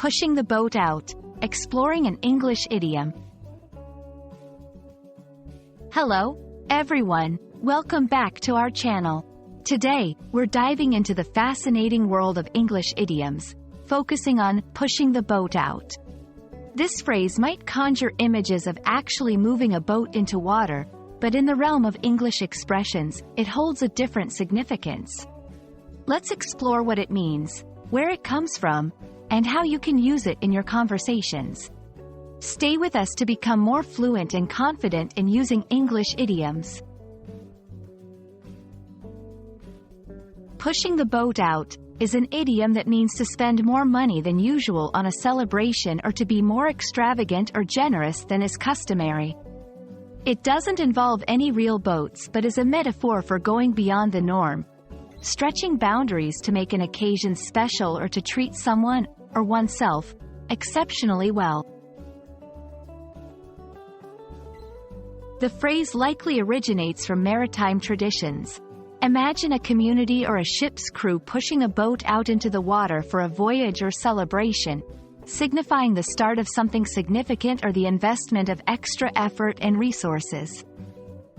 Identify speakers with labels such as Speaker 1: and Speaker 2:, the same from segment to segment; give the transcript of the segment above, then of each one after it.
Speaker 1: Pushing the boat out, exploring an English idiom. Hello, everyone. Welcome back to our channel. Today, we're diving into the fascinating world of English idioms, focusing on pushing the boat out. This phrase might conjure images of actually moving a boat into water, but in the realm of English expressions, it holds a different significance. Let's explore what it means, where it comes from, and how you can use it in your conversations. Stay with us to become more fluent and confident in using English idioms. Pushing the boat out is an idiom that means to spend more money than usual on a celebration or to be more extravagant or generous than is customary. It doesn't involve any real boats but is a metaphor for going beyond the norm, stretching boundaries to make an occasion special or to treat someone, or oneself, exceptionally well. The phrase likely originates from maritime traditions. Imagine a community or a ship's crew pushing a boat out into the water for a voyage or celebration, signifying the start of something significant or the investment of extra effort and resources.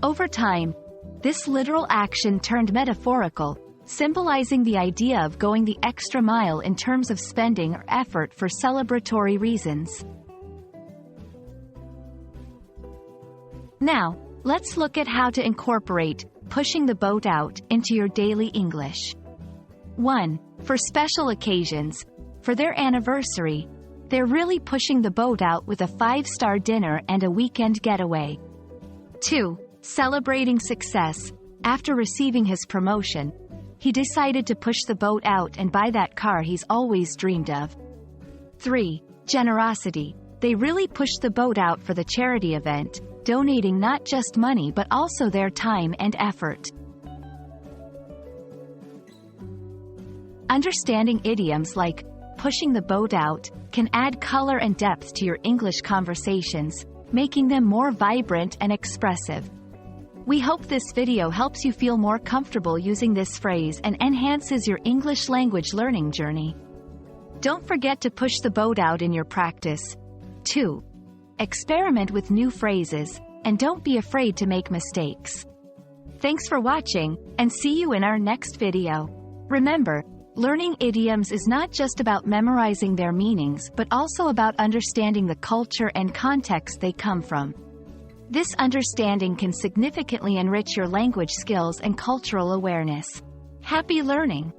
Speaker 1: Over time, this literal action turned metaphorical, symbolizing the idea of going the extra mile in terms of spending or effort for celebratory reasons. Now, let's look at how to incorporate pushing the boat out into your daily English. 1. For special occasions. For their anniversary, they're really pushing the boat out with a 5-star dinner and a weekend getaway. 2. Celebrating success. After receiving his promotion, he decided to push the boat out and buy that car he's always dreamed of. 3. Generosity. They really pushed the boat out for the charity event, donating not just money but also their time and effort. Understanding idioms like pushing the boat out can add color and depth to your English conversations, making them more vibrant and expressive. We hope this video helps you feel more comfortable using this phrase and enhances your English language learning journey. Don't forget to push the boat out in your practice. 2. Experiment with new phrases, and don't be afraid to make mistakes. Thanks for watching, and see you in our next video. Remember, learning idioms is not just about memorizing their meanings but also about understanding the culture and context they come from. This understanding can significantly enrich your language skills and cultural awareness. Happy learning!